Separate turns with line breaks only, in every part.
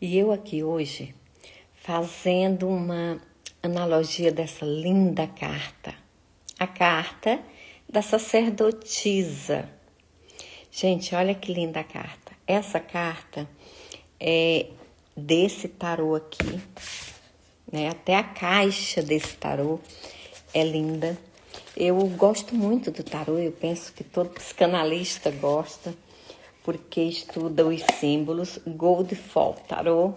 E eu aqui hoje fazendo uma analogia dessa linda carta, a carta da sacerdotisa. Gente, olha que linda a carta. Essa carta é desse tarô aqui, né? Até a caixa desse tarô é linda. Eu gosto muito do tarô, eu penso que todo psicanalista gosta, porque estuda os símbolos Goldfall Tarô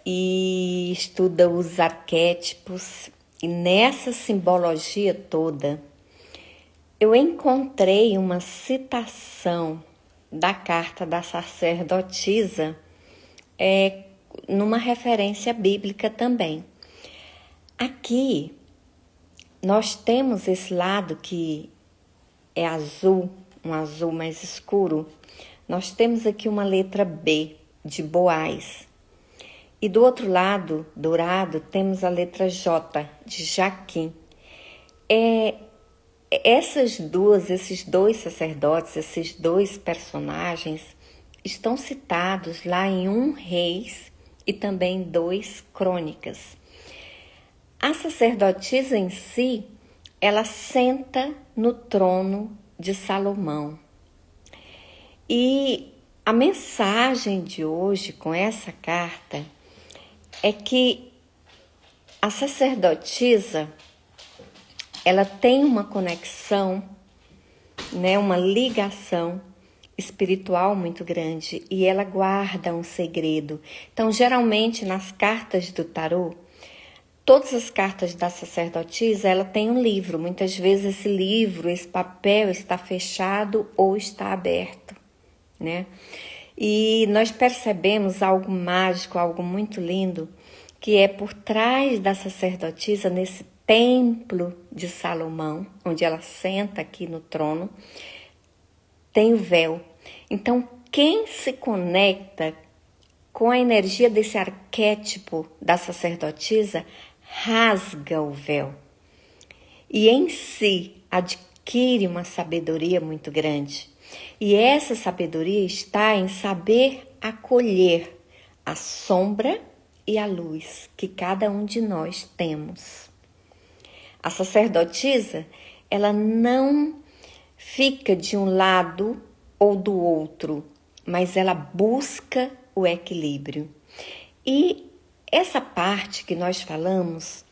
e estuda os arquétipos. E nessa simbologia toda, eu encontrei uma citação da carta da sacerdotisa numa referência bíblica também. Aqui, nós temos esse lado que é azul, um azul mais escuro. Nós temos aqui uma letra B de Boaz. E do outro lado, dourado, temos a letra J de Jaquim. Esses dois sacerdotes, esses dois personagens estão citados lá em 1 Reis e também 2 Crônicas. A sacerdotisa em si, ela senta no trono de Salomão. E a mensagem de hoje com essa carta é que a sacerdotisa, ela tem uma conexão, né, uma ligação espiritual muito grande e ela guarda um segredo. Então, geralmente nas cartas do tarô, todas as cartas da sacerdotisa, ela tem um livro. Muitas vezes esse livro, esse papel está fechado ou está aberto, né? E nós percebemos algo mágico, algo muito lindo, que é por trás da sacerdotisa, nesse templo de Salomão, onde ela senta aqui no trono, tem o véu. Então, quem se conecta com a energia desse arquétipo da sacerdotisa, rasga o véu e em si adquire uma sabedoria muito grande. E essa sabedoria está em saber acolher a sombra e a luz que cada um de nós temos. A sacerdotisa, ela não fica de um lado ou do outro, mas ela busca o equilíbrio. E essa parte que nós falamos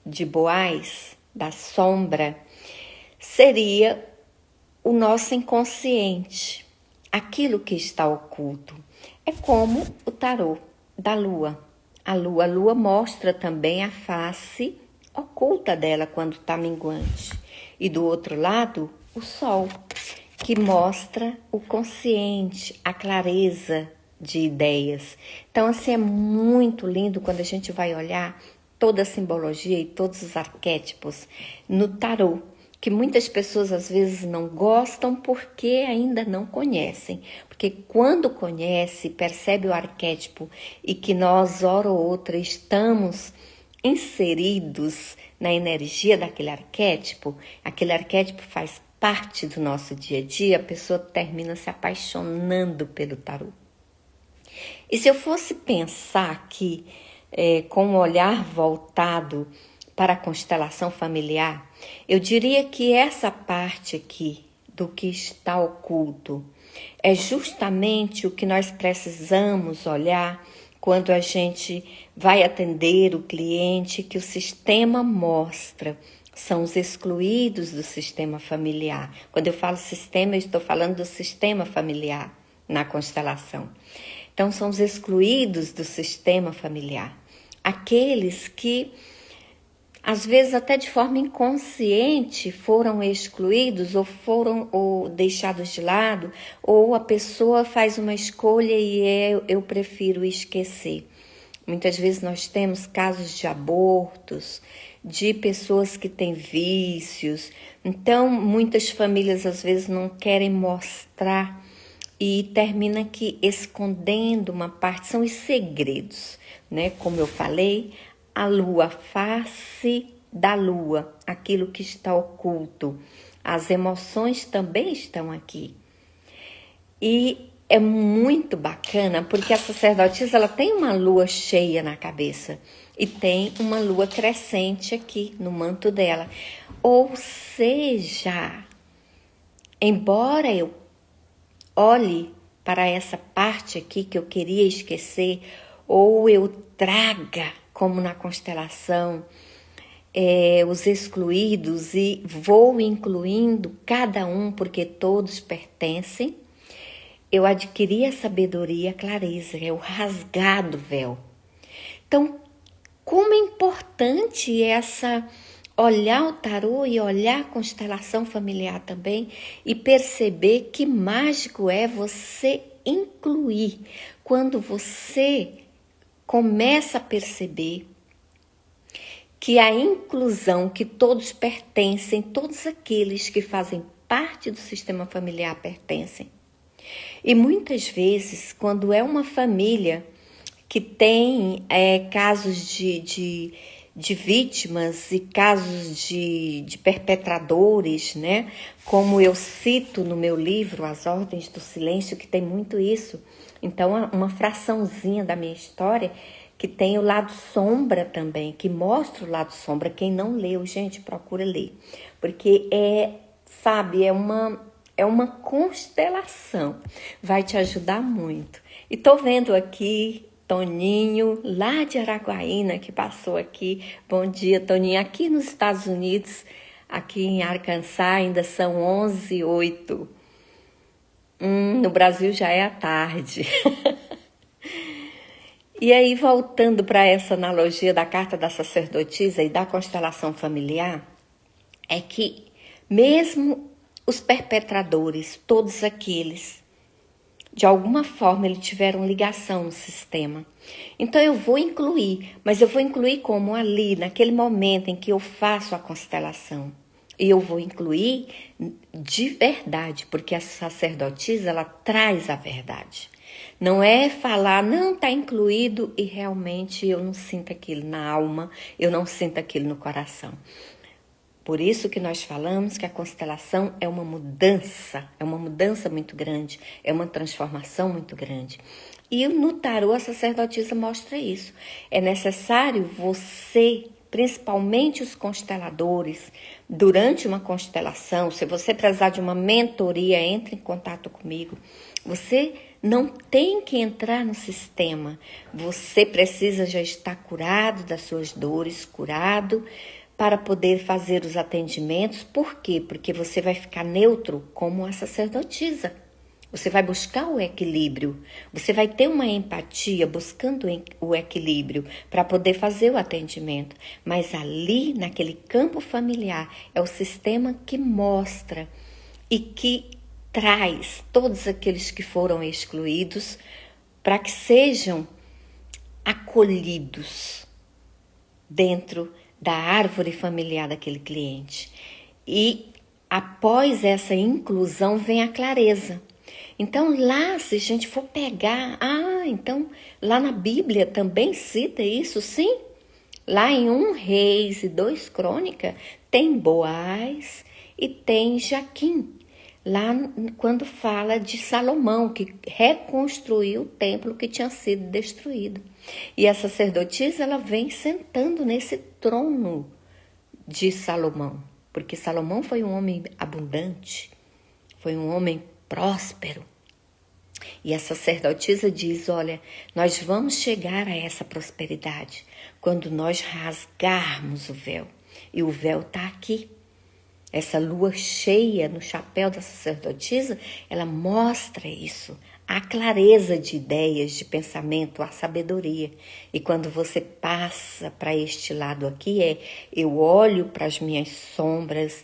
de Boaz, da sombra, seria o nosso inconsciente, aquilo que está oculto. É como o tarô da lua. A lua mostra também a face oculta dela quando está minguante. E do outro lado, o sol, que mostra o consciente, a clareza de ideias. Então, assim, é muito lindo quando a gente vai olhar toda a simbologia e todos os arquétipos no tarô, que muitas pessoas às vezes não gostam porque ainda não conhecem. Porque quando conhece, percebe o arquétipo e que nós, hora ou outra, estamos inseridos na energia daquele arquétipo, aquele arquétipo faz parte do nosso dia a dia, a pessoa termina se apaixonando pelo tarô. E se eu fosse pensar aqui com um olhar voltado para a constelação familiar, eu diria que essa parte aqui do que está oculto é justamente o que nós precisamos olhar quando a gente vai atender o cliente, que o sistema mostra. São os excluídos do sistema familiar. Quando eu falo sistema, eu estou falando do sistema familiar na constelação. Então, são os excluídos do sistema familiar. Aqueles que, às vezes, até de forma inconsciente, foram excluídos ou deixados de lado, ou a pessoa faz uma escolha e eu prefiro esquecer. Muitas vezes nós temos casos de abortos, de pessoas que têm vícios. Então, muitas famílias às vezes não querem mostrar e termina aqui escondendo uma parte, são os segredos, né? Como eu falei, a lua, a face da lua, aquilo que está oculto. As emoções também estão aqui. E é muito bacana porque a sacerdotisa ela tem uma lua cheia na cabeça e tem uma lua crescente aqui no manto dela. Ou seja, embora eu olhe para essa parte aqui que eu queria esquecer, ou eu traga, como na constelação, os excluídos e vou incluindo cada um porque todos pertencem, eu adquiri a sabedoria, a clareza, é o rasgado véu. Então, como é importante essa olhar o tarô e olhar a constelação familiar também e perceber que mágico é você incluir. Quando você começa a perceber que a inclusão, que todos pertencem, todos aqueles que fazem parte do sistema familiar pertencem. E muitas vezes, quando é uma família que tem casos de vítimas e casos de perpetradores, né? Como eu cito no meu livro, As Ordens do Silêncio, que tem muito isso. Então, uma fraçãozinha da minha história que tem o lado sombra também, que mostra o lado sombra. Quem não leu, gente, procura ler. Porque é uma constelação. Vai te ajudar muito. E tô vendo aqui Toninho, lá de Araguaína, que passou aqui. Bom dia, Toninho. Aqui nos Estados Unidos, aqui em Arkansas, ainda são 11h08. No Brasil já é à tarde. E aí, voltando para essa analogia da carta da sacerdotisa e da constelação familiar, é que mesmo os perpetradores, todos aqueles, de alguma forma, eles tiveram ligação no sistema. Então, eu vou incluir, mas eu vou incluir como ali, naquele momento em que eu faço a constelação. E eu vou incluir de verdade, porque a sacerdotisa, ela traz a verdade. Não é falar, não, está incluído e realmente eu não sinto aquilo na alma, eu não sinto aquilo no coração. Por isso que nós falamos que a constelação é uma mudança muito grande, é uma transformação muito grande. E no tarô a sacerdotisa mostra isso. É necessário você, principalmente os consteladores, durante uma constelação, se você precisar de uma mentoria, entre em contato comigo. Você não tem que entrar no sistema. Você precisa já estar curado das suas dores, curado, para poder fazer os atendimentos. Por quê? Porque você vai ficar neutro como a sacerdotisa. Você vai buscar o equilíbrio. Você vai ter uma empatia buscando o equilíbrio para poder fazer o atendimento. Mas ali, naquele campo familiar, é o sistema que mostra e que traz todos aqueles que foram excluídos para que sejam acolhidos dentro da árvore familiar daquele cliente. E após essa inclusão vem a clareza. Então lá, se a gente for pegar, então lá na Bíblia também cita isso, sim? Lá em 1 Reis e 2 Crônicas tem Boaz e tem Jaquim. Lá quando fala de Salomão, que reconstruiu o templo que tinha sido destruído. E a sacerdotisa, ela vem sentando nesse trono de Salomão, porque Salomão foi um homem abundante, foi um homem próspero. E a sacerdotisa diz, olha, nós vamos chegar a essa prosperidade quando nós rasgarmos o véu. E o véu está aqui. Essa lua cheia no chapéu da sacerdotisa, ela mostra isso, a clareza de ideias, de pensamento, a sabedoria. E quando você passa para este lado aqui, eu olho para as minhas sombras,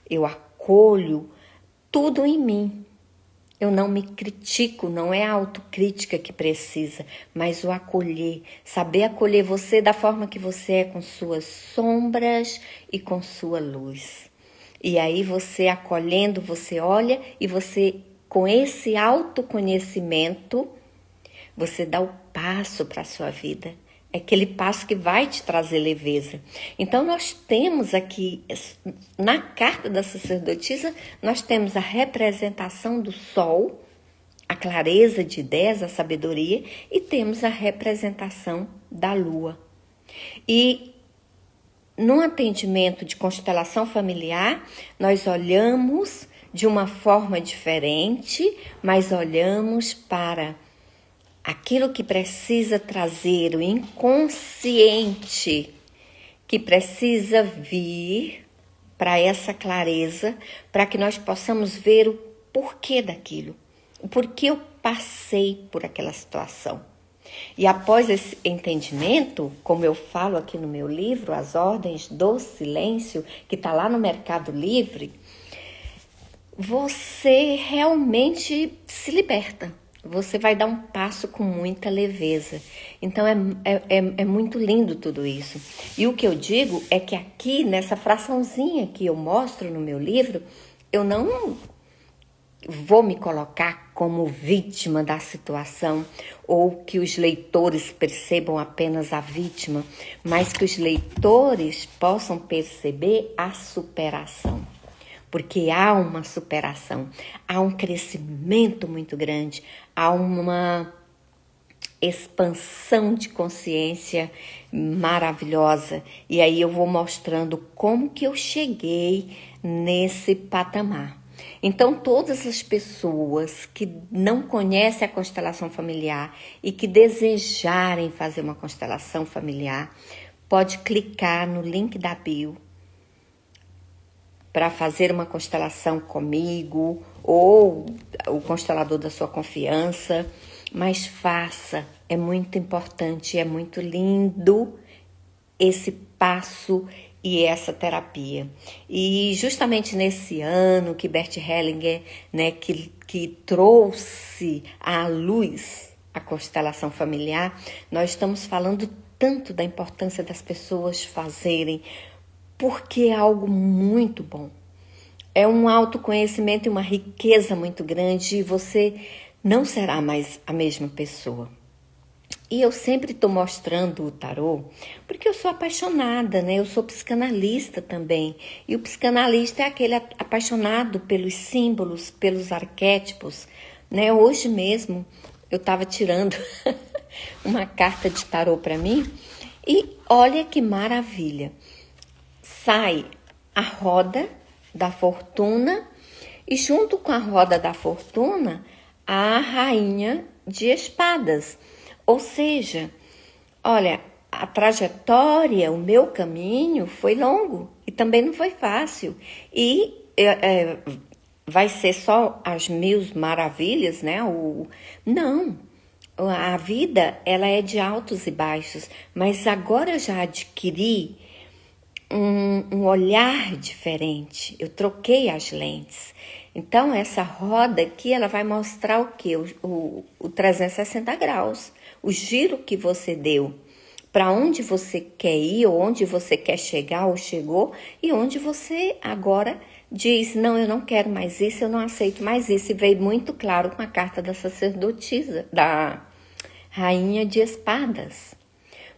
eu acolho tudo em mim. Eu não me critico, não é a autocrítica que precisa, mas o acolher, saber acolher você da forma que você é, com suas sombras e com sua luz. E aí você acolhendo, você olha e você, com esse autoconhecimento, você dá o passo para a sua vida. É aquele passo que vai te trazer leveza. Então nós temos aqui, na carta da sacerdotisa, nós temos a representação do sol a clareza de ideias, a sabedoria, e temos a representação da lua. E no atendimento de constelação familiar, nós olhamos de uma forma diferente, mas olhamos para aquilo que precisa trazer, o inconsciente, que precisa vir para essa clareza, para que nós possamos ver o porquê daquilo, o porquê eu passei por aquela situação. E após esse entendimento, como eu falo aqui no meu livro, As Ordens do Silêncio, que está lá no Mercado Livre, você realmente se liberta. Você vai dar um passo com muita leveza. Então é muito lindo tudo isso. E o que eu digo é que aqui, nessa fraçãozinha que eu mostro no meu livro, eu não vou me colocar como vítima da situação ou que os leitores percebam apenas a vítima, mas que os leitores possam perceber a superação. Porque há uma superação, há um crescimento muito grande, há uma expansão de consciência maravilhosa. E aí eu vou mostrando como que eu cheguei nesse patamar. Então, todas as pessoas que não conhecem a constelação familiar e que desejarem fazer uma constelação familiar, pode clicar no link da bio para fazer uma constelação comigo ou o constelador da sua confiança, mas faça, é muito importante, é muito lindo esse passo e essa terapia. E justamente nesse ano que Bert Hellinger, né, que trouxe à luz a constelação familiar, nós estamos falando tanto da importância das pessoas fazerem, porque é algo muito bom. É um autoconhecimento e uma riqueza muito grande e você não será mais a mesma pessoa. E eu sempre estou mostrando o tarô porque eu sou apaixonada, né? Eu sou psicanalista também. E o psicanalista é aquele apaixonado pelos símbolos, pelos arquétipos, né? Hoje mesmo eu estava tirando uma carta de tarô para mim e olha que maravilha. Sai a roda da fortuna e junto com a roda da fortuna a rainha de espadas. Ou seja, olha, a trajetória, o meu caminho foi longo e também não foi fácil. E vai ser só as mil maravilhas, né? Não, a vida ela é de altos e baixos, mas agora eu já adquiri um olhar diferente, eu troquei as lentes. Então, essa roda aqui, ela vai mostrar o quê? O 360 graus, o giro que você deu, para onde você quer ir, ou onde você quer chegar, ou chegou, e onde você agora diz, não, eu não quero mais isso, eu não aceito mais isso. E veio muito claro com a carta da sacerdotisa, da rainha de espadas.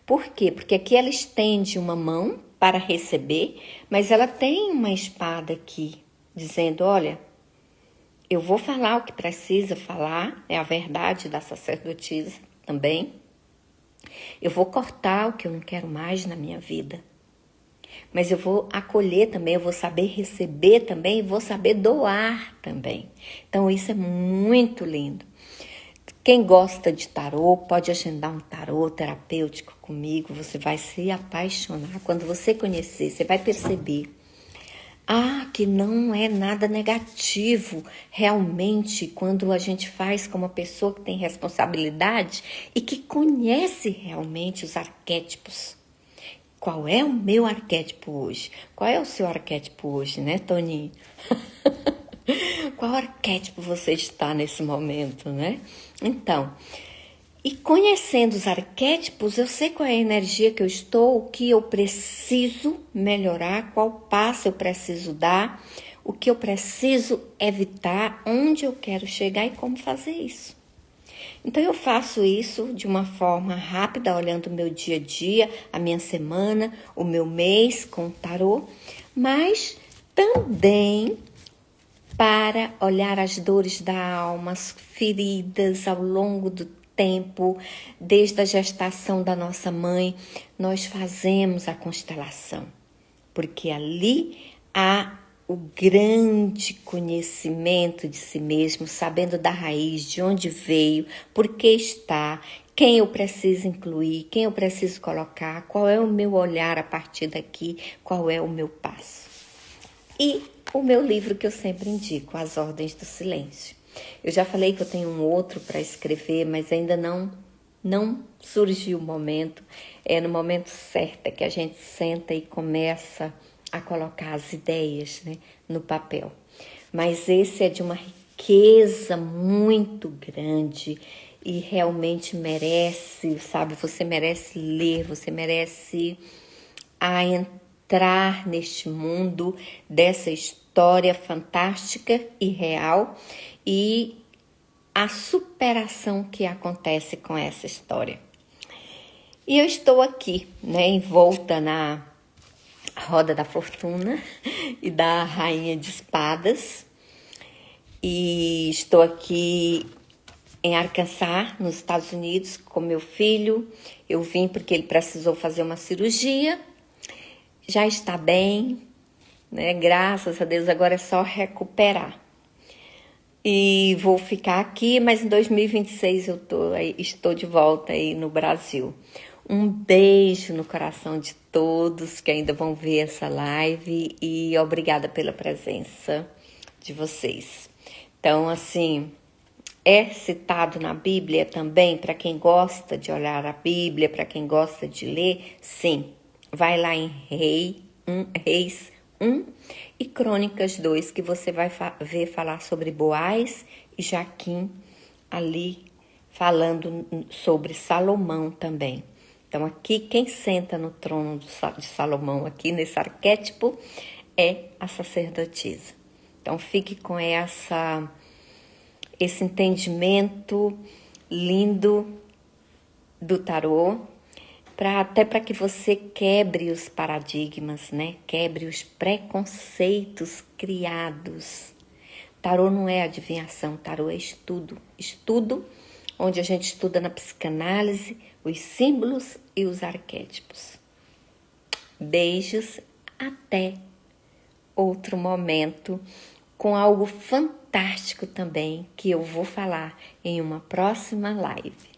Por quê? Porque aqui ela estende uma mão para receber, mas ela tem uma espada aqui, dizendo, olha, eu vou falar o que precisa falar, é a verdade da sacerdotisa também. Eu vou cortar o que eu não quero mais na minha vida. Mas eu vou acolher também, eu vou saber receber também e vou saber doar também. Então isso é muito lindo. Quem gosta de tarô pode agendar um tarô terapêutico comigo, você vai se apaixonar. Quando você conhecer, você vai perceber que não é nada negativo realmente quando a gente faz com uma pessoa que tem responsabilidade e que conhece realmente os arquétipos. Qual é o meu arquétipo hoje? Qual é o seu arquétipo hoje, né, Toninho? Qual arquétipo você está nesse momento, né? Então, e conhecendo os arquétipos, eu sei qual é a energia que eu estou, o que eu preciso melhorar, qual passo eu preciso dar, o que eu preciso evitar, onde eu quero chegar e como fazer isso. Então, eu faço isso de uma forma rápida, olhando o meu dia a dia, a minha semana, o meu mês com o tarô, mas também para olhar as dores da alma, as feridas ao longo do tempo, desde a gestação da nossa mãe, nós fazemos a constelação, porque ali há o grande conhecimento de si mesmo, sabendo da raiz, de onde veio, por que está, quem eu preciso incluir, quem eu preciso colocar, qual é o meu olhar a partir daqui, qual é o meu passo. E o meu livro que eu sempre indico, As Ordens do Silêncio. Eu já falei que eu tenho um outro para escrever, mas ainda não surgiu o momento. É no momento certo que a gente senta e começa a colocar as ideias, né, no papel. Mas esse é de uma riqueza muito grande e realmente merece, sabe? Você merece ler, você merece entrar neste mundo dessa história fantástica e real e a superação que acontece com essa história. E eu estou aqui, né, envolta na roda da fortuna e da rainha de espadas, e estou aqui em Arkansas, nos Estados Unidos, com meu filho. Eu vim porque ele precisou fazer uma cirurgia, já está bem, né? Graças a Deus, agora é só recuperar. E vou ficar aqui, mas em 2026 eu estou de volta aí no Brasil. Um beijo no coração de todos que ainda vão ver essa live e obrigada pela presença de vocês. Então, assim, é citado na Bíblia também, para quem gosta de olhar a Bíblia, para quem gosta de ler, sim. Vai lá em Reis 1 e Crônicas 2, que você vai ver falar sobre Boaz e Jaquim, ali falando sobre Salomão também. Então aqui quem senta no trono de Salomão, aqui nesse arquétipo, é a sacerdotisa. Então fique com esse entendimento lindo do tarô, até para que você quebre os paradigmas, né? Quebre os preconceitos criados. Tarô não é adivinhação, tarô é estudo. Estudo onde a gente estuda na psicanálise os símbolos e os arquétipos. Beijos, até outro momento com algo fantástico também que eu vou falar em uma próxima live.